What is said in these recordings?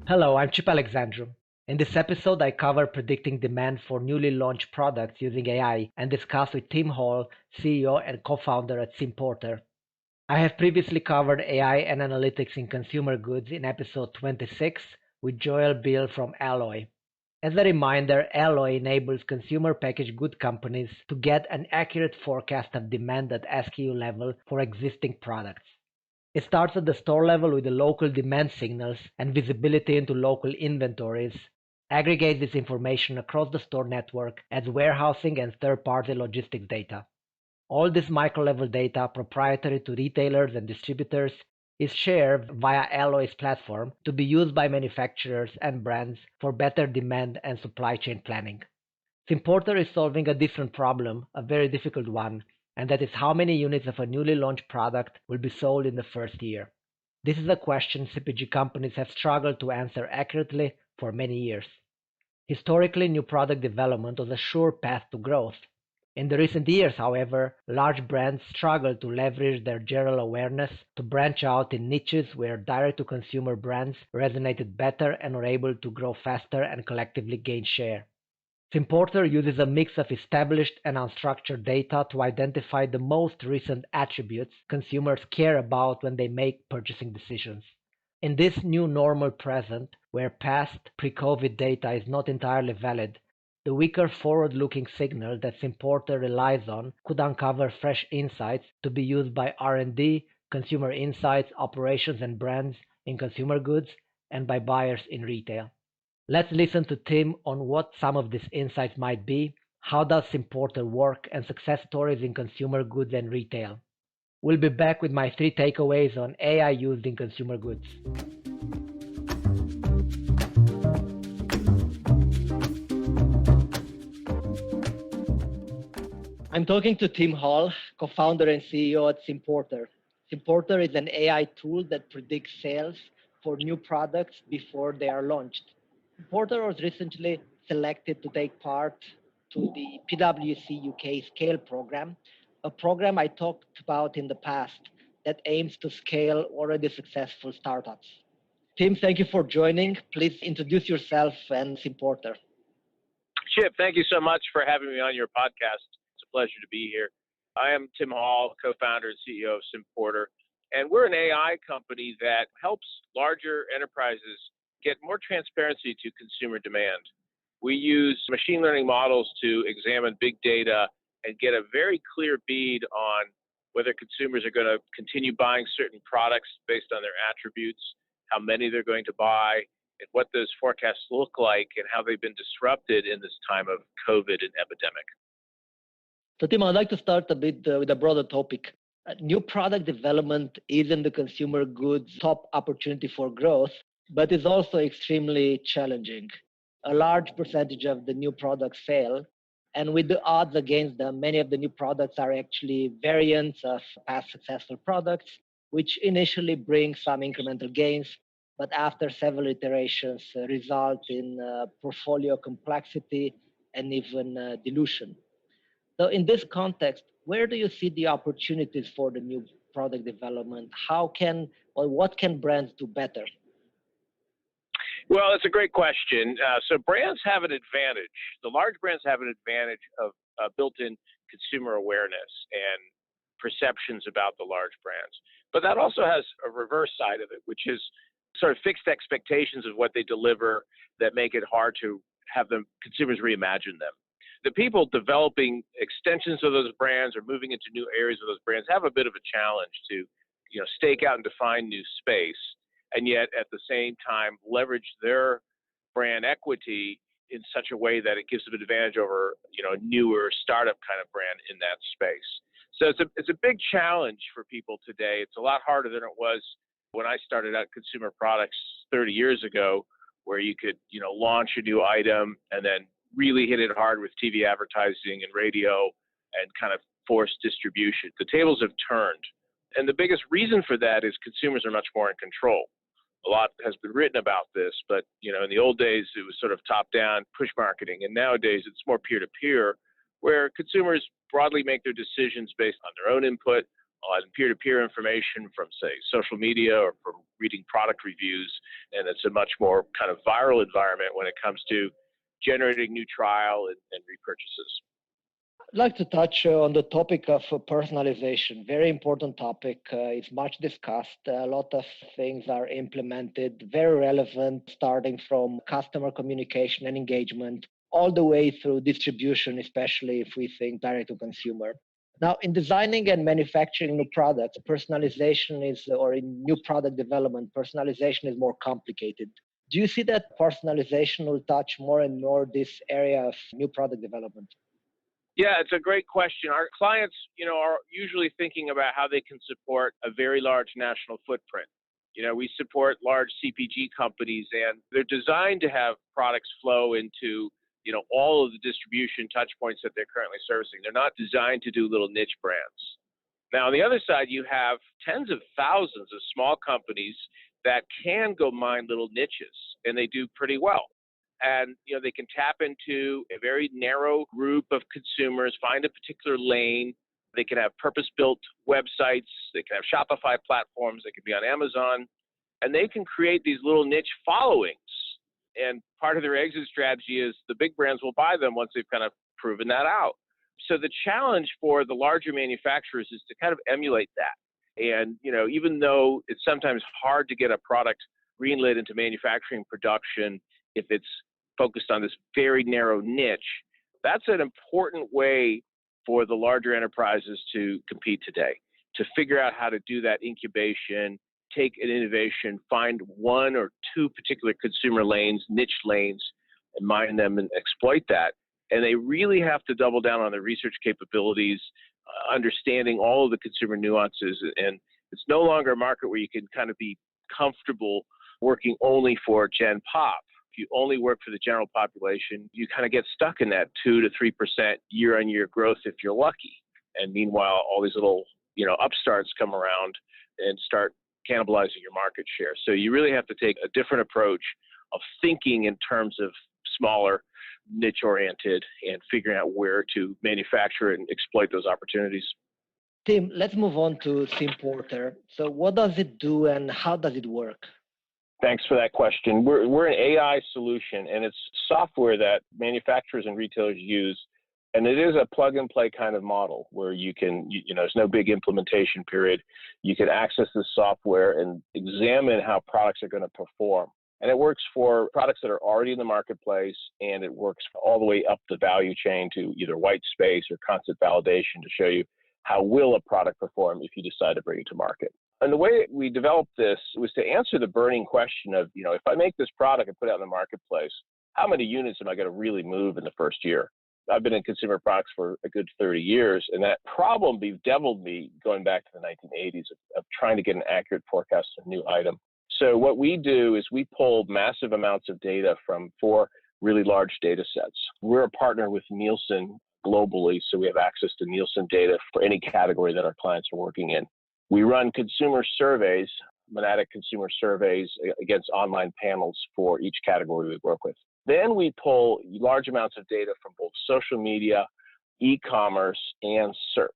Hello, I'm Chip Alexandru. In this episode, I cover predicting demand for newly launched products using AI and discuss with Tim Hall, CEO and co-founder at Simporter. I have previously covered AI and analytics in consumer goods in episode 26 with Joel Bill from Alloy. As a reminder, Alloy enables consumer packaged good companies to get an accurate forecast of demand at SKU level for existing products. It starts at the store level with the local demand signals and visibility into local inventories, aggregates this information across the store network as warehousing and third-party logistics data. All this micro-level data, proprietary to retailers and distributors, is shared via Alloy's platform to be used by manufacturers and brands for better demand and supply chain planning. Simporter is solving a different problem, a very difficult one, and that is how many units of a newly launched product will be sold in the first year. This is a question CPG companies have struggled to answer accurately for many years. Historically, new product development was a sure path to growth. In the recent years, however, large brands struggled to leverage their general awareness to branch out in niches where direct-to-consumer brands resonated better and were able to grow faster and collectively gain share. Simporter uses a mix of established and unstructured data to identify the most recent attributes consumers care about when they make purchasing decisions. In this new normal present, where past pre-COVID data is not entirely valid, the weaker forward-looking signal that Simporter relies on could uncover fresh insights to be used by R&D, consumer insights, operations and brands in consumer goods, and by buyers in retail. Let's listen to Tim on what some of these insights might be, how does Simporter work, and success stories in consumer goods and retail. We'll be back with my 3 takeaways on AI used in consumer goods. I'm talking to Tim Hall, co-founder and CEO at Simporter. Simporter is an AI tool that predicts sales for new products before they are launched. Simporter was recently selected to take part to the PwC UK Scale program, a program I talked about in the past that aims to scale already successful startups. Tim, thank you for joining. Please introduce yourself and Simporter. Chip, thank you so much for having me on your podcast. It's a pleasure to be here. I am Tim Hall, co-founder and CEO of Simporter, and we're an AI company that helps larger enterprises get more transparency to consumer demand. We use machine learning models to examine big data and get a very clear bead on whether consumers are going to continue buying certain products based on their attributes, how many they're going to buy, and what those forecasts look like and how they've been disrupted in this time of COVID and epidemic. So, Tim, I'd like to start a bit with a broader topic. New product development is in the consumer goods top opportunity for growth, but is also extremely challenging. A large percentage of the new products fail, and with the odds against them, many of the new products are actually variants of past successful products, which initially bring some incremental gains, but after several iterations result in portfolio complexity and even dilution. So in this context, where do you see the opportunities for the new product development? What can brands do better? Well, it's a great question. So brands have an advantage. The large brands have an advantage of built-in consumer awareness and perceptions about the large brands. But that also has a reverse side of it, which is sort of fixed expectations of what they deliver that make it hard to have the consumers reimagine them. The people developing extensions of those brands or moving into new areas of those brands have a bit of a challenge to, stake out and define new space, and yet at the same time leverage their brand equity in such a way that it gives them an advantage over, a newer startup kind of brand in that space. So it's a big challenge for people today. It's a lot harder than it was when I started out consumer products 30 years ago, where you could, launch a new item and then really hit it hard with TV advertising and radio and kind of force distribution. The tables have turned. And the biggest reason for that is consumers are much more in control. A lot has been written about this, but in the old days, it was sort of top-down push marketing. And nowadays, it's more peer-to-peer, where consumers broadly make their decisions based on their own input, on peer-to-peer information from, say, social media or from reading product reviews. And it's a much more kind of viral environment when it comes to generating new trial and repurchases. I'd like to touch on the topic of personalization. Very important topic. It's much discussed. A lot of things are implemented, very relevant, starting from customer communication and engagement, all the way through distribution, especially if we think direct to consumer. Now, in designing and manufacturing new products, personalization is, or in new product development, personalization is more complicated. Do you see that personalization will touch more and more this area of new product development? Yeah, it's a great question. Our clients, are usually thinking about how they can support a very large national footprint. We support large CPG companies, and they're designed to have products flow into, all of the distribution touch points that they're currently servicing. They're not designed to do little niche brands. Now, on the other side, you have tens of thousands of small companies that can go mine little niches, and they do pretty well. And they can tap into a very narrow group of consumers, find a particular lane. They can have purpose-built websites. They can have Shopify platforms. They can be on Amazon, and they can create these little niche followings. And part of their exit strategy is the big brands will buy them once they've kind of proven that out. So the challenge for the larger manufacturers is to kind of emulate that. And even though it's sometimes hard to get a product greenlit into manufacturing production if it's focused on this very narrow niche, that's an important way for the larger enterprises to compete today, to figure out how to do that incubation, take an innovation, find one or two particular consumer lanes, niche lanes, and mine them and exploit that. And they really have to double down on their research capabilities, understanding all of the consumer nuances. And it's no longer a market where you can kind of be comfortable working only for Gen Pop. If you only work for the general population, you kind of get stuck in that 2 to 3% year-on-year growth if you're lucky. And meanwhile, all these little, upstarts come around and start cannibalizing your market share. So you really have to take a different approach of thinking in terms of smaller, niche-oriented, and figuring out where to manufacture and exploit those opportunities. Tim, let's move on to Simporter. So what does it do and how does it work? Thanks for that question. We're an AI solution, and it's software that manufacturers and retailers use. And it is a plug and play kind of model where you can, there's no big implementation period. You can access the software and examine how products are going to perform. And it works for products that are already in the marketplace, and it works all the way up the value chain to either white space or concept validation to show you how will a product perform if you decide to bring it to market. And the way we developed this was to answer the burning question of, if I make this product and put it out in the marketplace, how many units am I going to really move in the first year? I've been in consumer products for a good 30 years, and that problem bedeviled me going back to the 1980s of trying to get an accurate forecast of a new item. So what we do is we pull massive amounts of data from 4 really large data sets. We're a partner with Nielsen globally, so we have access to Nielsen data for any category that our clients are working in. We run consumer surveys, monadic consumer surveys against online panels for each category we work with. Then we pull large amounts of data from both social media, e-commerce, and search.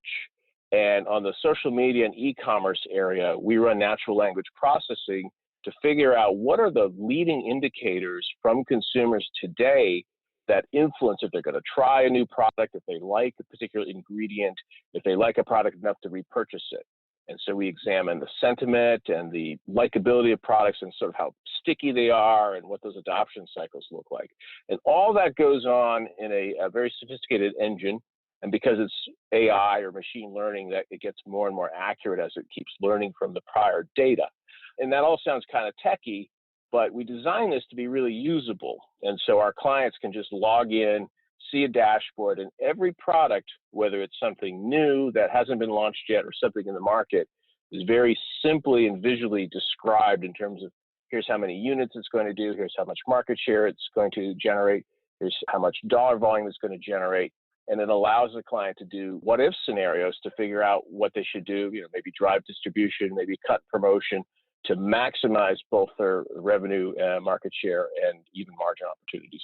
And on the social media and e-commerce area, we run natural language processing to figure out what are the leading indicators from consumers today that influence if they're going to try a new product, if they like a particular ingredient, if they like a product enough to repurchase it. And so we examine the sentiment and the likability of products and sort of how sticky they are and what those adoption cycles look like. And all that goes on in a very sophisticated engine. And because it's AI or machine learning, that it gets more and more accurate as it keeps learning from the prior data. And that all sounds kind of techy, but we designed this to be really usable. And so our clients can just log in, see a dashboard, and every product, whether it's something new that hasn't been launched yet or something in the market, is very simply and visually described in terms of here's how many units it's going to do, here's how much market share it's going to generate, here's how much dollar volume it's going to generate. And it allows the client to do what-if scenarios to figure out what they should do, maybe drive distribution, maybe cut promotion to maximize both their revenue, market share, and even margin opportunities.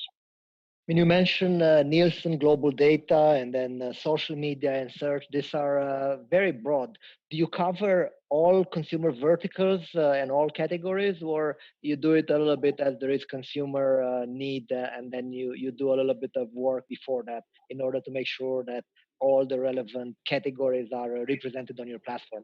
When you mention Nielsen global data and then social media and search, these are very broad. Do you cover all consumer verticals and all categories, or you do it a little bit as there is consumer need, and then you do a little bit of work before that in order to make sure that all the relevant categories are represented on your platform?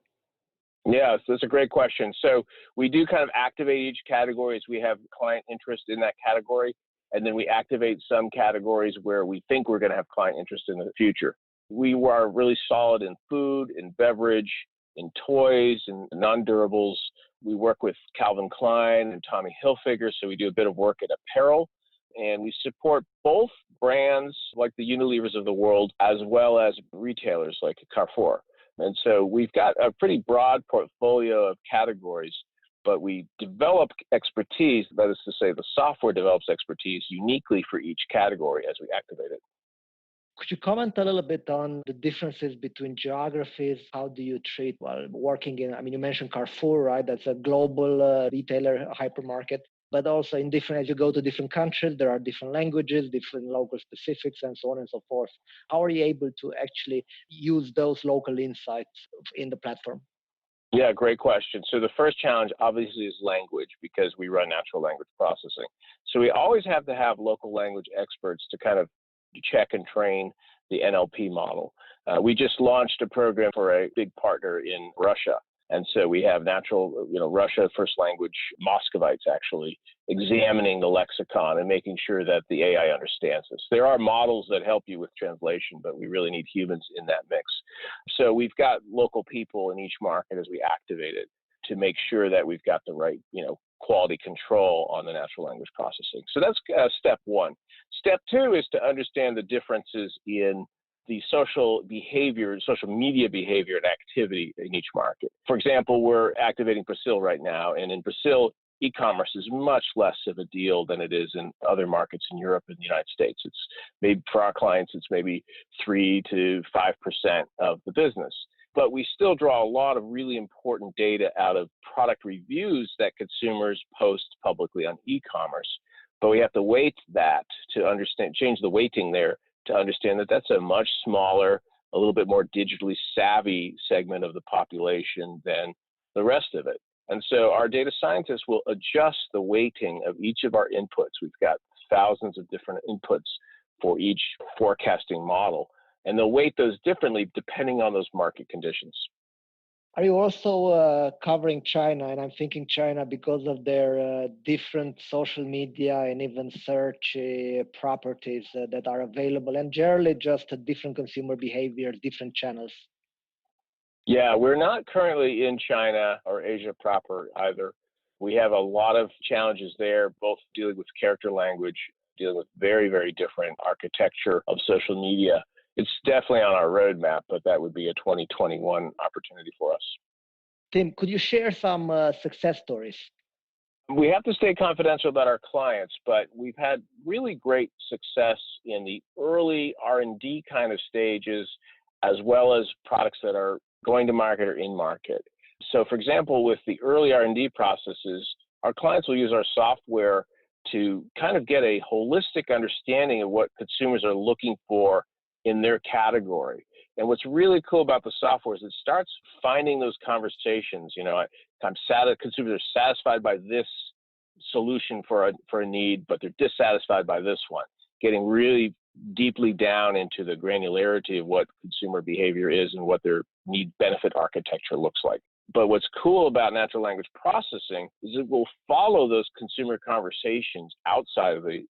Yes, that's a great question. So we do kind of activate each category as we have client interest in that category, and then we activate some categories where we think we're going to have client interest in the future. We are really solid in food, in beverage, in toys, and non-durables. We work with Calvin Klein and Tommy Hilfiger, so we do a bit of work in apparel, and we support both brands like the Unilevers of the world as well as retailers like Carrefour. And so we've got a pretty broad portfolio of categories, but we develop expertise, that is to say, the software develops expertise uniquely for each category as we activate it. Could you comment a little bit on the differences between geographies? How do you treat while working in, I mean, you mentioned Carrefour, right? That's a global retailer hypermarket, but also in different, as you go to different countries, there are different languages, different local specifics, and so on and so forth. How are you able to actually use those local insights in the platform? Yeah, great question. So the first challenge obviously is language because we run natural language processing. So we always have to have local language experts to kind of check and train the NLP model. We just launched a program for a big partner in Russia. And so we have Russia first language Muscovites actually examining the lexicon and making sure that the AI understands this. There are models that help you with translation, but we really need humans in that mix. So we've got local people in each market as we activate it to make sure that we've got the right, quality control on the natural language processing. So that's step one. Step two is to understand the differences in the social behavior, social media behavior and activity in each market. For example, we're activating Brazil right now, and in Brazil, e-commerce is much less of a deal than it is in other markets in Europe and the United States. It's maybe for our clients, it's maybe 3 to 5% of the business. But we still draw a lot of really important data out of product reviews that consumers post publicly on e-commerce. But we have to weight that to understand, change the weighting there to understand that that's a much smaller, a little bit more digitally savvy segment of the population than the rest of it. And so our data scientists will adjust the weighting of each of our inputs. We've got thousands of different inputs for each forecasting model, and they'll weight those differently depending on those market conditions. Are you also covering China? And I'm thinking China because of their different social media and even search properties that are available, and generally just a different consumer behavior, different channels. Yeah, we're not currently in China or Asia proper either. We have a lot of challenges there, both dealing with character language, dealing with very, very different architecture of social media. It's definitely on our roadmap, but that would be a 2021 opportunity for us. Tim, could you share some success stories? We have to stay confidential about our clients, but we've had really great success in the early R&D kind of stages, as well as products that are going to market or in market. So for example, with the early R&D processes, our clients will use our software to kind of get a holistic understanding of what consumers are looking for in their category. And what's really cool about the software is it starts finding those conversations. Consumers are satisfied by this solution for a need, but they're dissatisfied by this one. Getting really deeply down into the granularity of what consumer behavior is and what their need benefit architecture looks like. But what's cool about natural language processing is it will follow those consumer conversations outside of the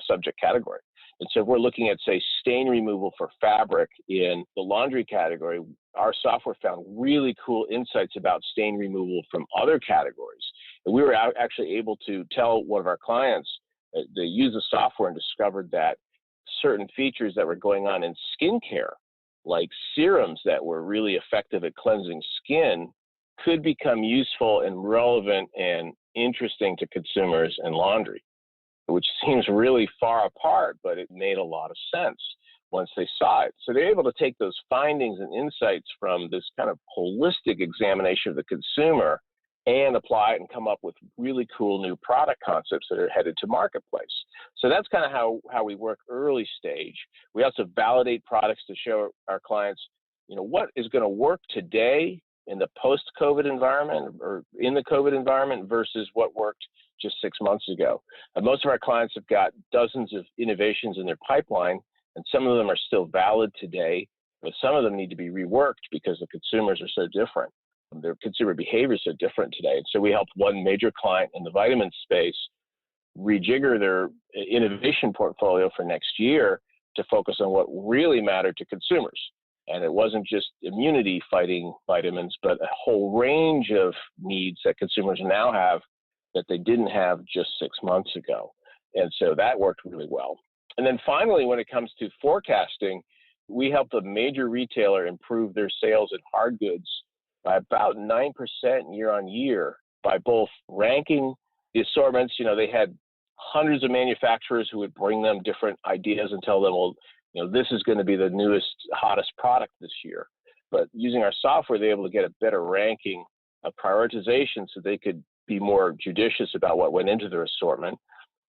subject category. And so if we're looking at, say, stain removal for fabric in the laundry category, our software found really cool insights about stain removal from other categories. And we were actually able to tell one of our clients, they used the software and discovered that certain features that were going on in skincare, like serums that were really effective at cleansing skin, could become useful and relevant and interesting to consumers in laundry, which seems really far apart, but it made a lot of sense once they saw it. So they're able to take those findings and insights from this kind of holistic examination of the consumer and apply it and come up with really cool new product concepts that are headed to marketplace. So that's kind of how we work early stage. We also validate products to show our clients, what is going to work today in the post-COVID environment or in the COVID environment versus what worked just 6 months ago. And most of our clients have got dozens of innovations in their pipeline, and some of them are still valid today, but some of them need to be reworked because the consumers are so different. Their consumer behaviors are different today. And so we helped one major client in the vitamin space rejigger their innovation portfolio for next year to focus on what really mattered to consumers. And it wasn't just immunity fighting vitamins, but a whole range of needs that consumers now have that they didn't have just 6 months ago. And so that worked really well. And then finally, when it comes to forecasting, we helped a major retailer improve their sales in hard goods by about 9% year on year by both ranking the assortments. They had hundreds of manufacturers who would bring them different ideas and tell them, well, this is going to be the newest, hottest product this year. But using our software, they're able to get a better ranking of prioritization so they could be more judicious about what went into their assortment.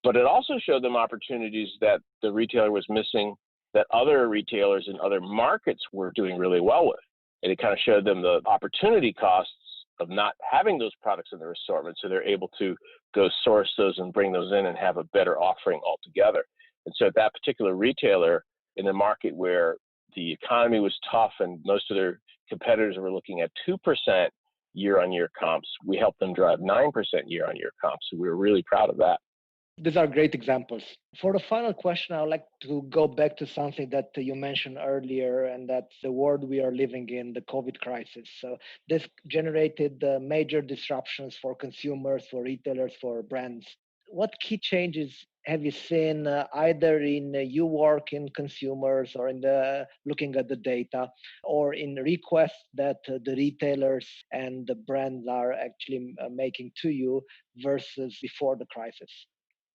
But it also showed them opportunities that the retailer was missing that other retailers in other markets were doing really well with. And it kind of showed them the opportunity costs of not having those products in their assortment. So they're able to go source those and bring those in and have a better offering altogether. And so at that particular retailer in a market where the economy was tough and most of their competitors were looking at 2% year-on-year comps, we helped them drive 9% year-on-year comps. So we were really proud of that. These are great examples. For the final question, I would like to go back to something that you mentioned earlier, and that's the world we are living in, the COVID crisis. So this generated major disruptions for consumers, for retailers, for brands. What key changes have you seen either in your work in consumers or in looking at the data, or in requests that the retailers and the brands are actually making to you versus before the crisis?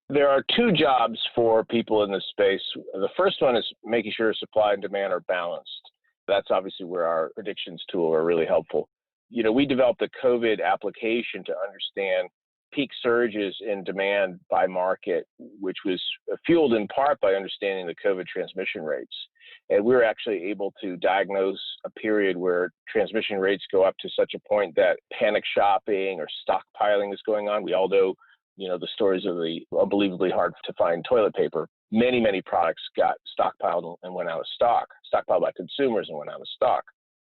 There are two jobs for people in this space. The first one is making sure supply and demand are balanced. That's obviously where our predictions tool are really helpful. We developed a COVID application to understand peak surges in demand by market, which was fueled in part by understanding the COVID transmission rates. And we were actually able to diagnose a period where transmission rates go up to such a point that panic shopping or stockpiling is going on. We all know the stories of the unbelievably hard to find toilet paper. Many products got stockpiled and went out of stock, stockpiled by consumers and went out of stock.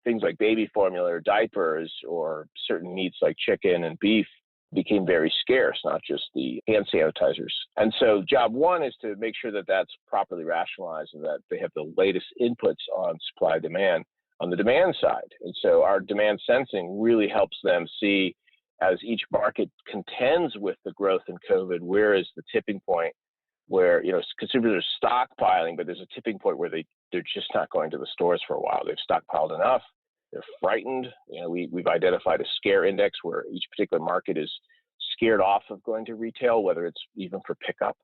Things like baby formula or diapers or certain meats like chicken and beef became very scarce, not just the hand sanitizers. And so job one is to make sure that that's properly rationalized and that they have the latest inputs on supply demand on the demand side. And so our demand sensing really helps them see, as each market contends with the growth in COVID, where is the tipping point where consumers are stockpiling, but there's a tipping point where they're just not going to the stores for a while. They've stockpiled enough. They're frightened. We've identified a scare index where each particular market is scared off of going to retail, whether it's even for pickup.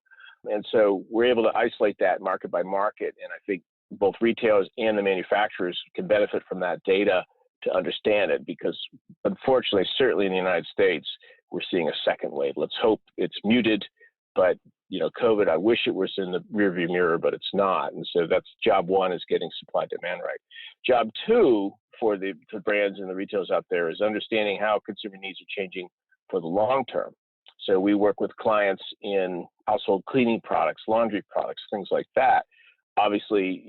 And so we're able to isolate that market by market. And I think both retailers and the manufacturers can benefit from that data to understand it, because unfortunately, certainly in the United States, we're seeing a second wave. Let's hope it's muted, but COVID, I wish it was in the rearview mirror, but it's not. And so that's job one, is getting supply demand right. Job two for the brands and the retailers out there is understanding how consumer needs are changing for the long term. So we work with clients in household cleaning products, laundry products, things like that. Obviously,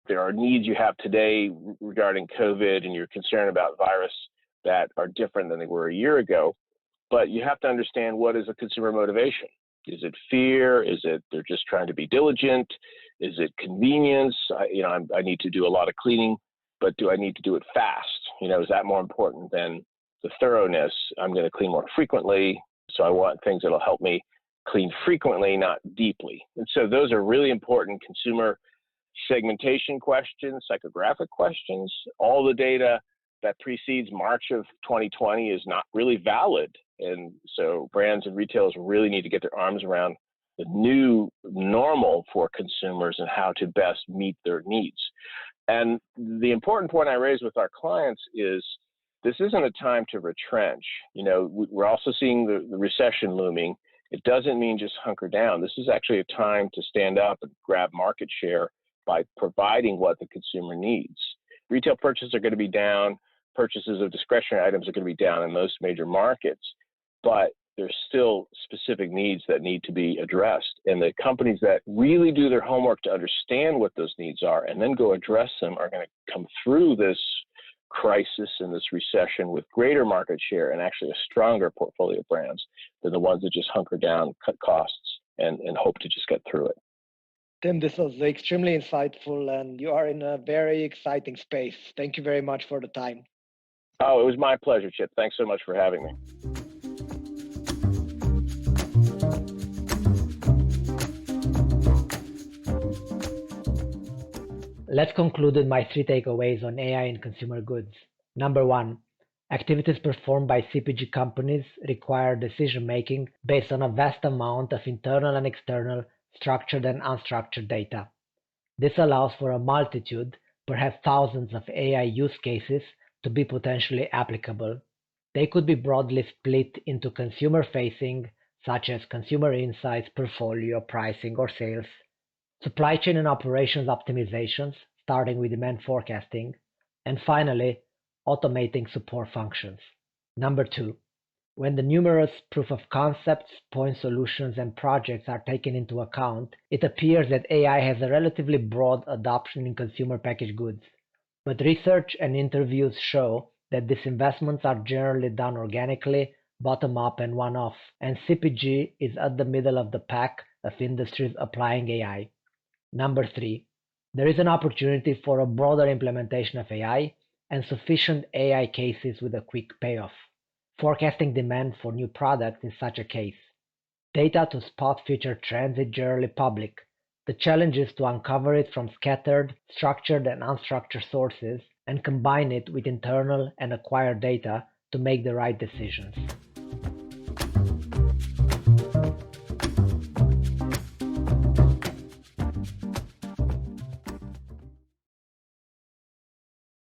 there are needs you have today regarding COVID and you're concerned about virus that are different than they were a year ago. But you have to understand, what is a consumer motivation? Is it fear? Is it they're just trying to be diligent? Is it convenience? I need to do a lot of cleaning, but do I need to do it fast? Is that more important than the thoroughness? I'm going to clean more frequently, so I want things that'll help me clean frequently, not deeply. And so those are really important consumer segmentation questions, psychographic questions. All the data that precedes March of 2020 is not really valid. And so brands and retailers really need to get their arms around the new normal for consumers and how to best meet their needs. And the important point I raise with our clients is this isn't a time to retrench. We're also seeing the recession looming. It doesn't mean just hunker down. This is actually a time to stand up and grab market share by providing what the consumer needs. Retail purchases are going to be down. Purchases of discretionary items are going to be down in most major markets, but there's still specific needs that need to be addressed. And the companies that really do their homework to understand what those needs are and then go address them are going to come through this crisis and this recession with greater market share and actually a stronger portfolio of brands than the ones that just hunker down, cut costs, and hope to just get through it. Tim, this was extremely insightful, and you are in a very exciting space. Thank you very much for the time. Oh, it was my pleasure, Chip. Thanks so much for having me. Let's conclude with my 3 takeaways on AI in consumer goods. Number 1, activities performed by CPG companies require decision-making based on a vast amount of internal and external, structured and unstructured data. This allows for a multitude, perhaps thousands of AI use cases to be potentially applicable. They could be broadly split into consumer-facing, such as consumer insights, portfolio, pricing, or sales, supply chain and operations optimizations, starting with demand forecasting, and finally, automating support functions. Number 2, when the numerous proof of concepts, point solutions, and projects are taken into account, it appears that AI has a relatively broad adoption in consumer packaged goods. But research and interviews show that these investments are generally done organically, bottom-up, and one-off, and CPG is at the middle of the pack of industries applying AI. Number 3, there is an opportunity for a broader implementation of AI and sufficient AI cases with a quick payoff. Forecasting demand for new products is such a case. Data to spot future trends is generally public. The challenge is to uncover it from scattered, structured, and unstructured sources and combine it with internal and acquired data to make the right decisions.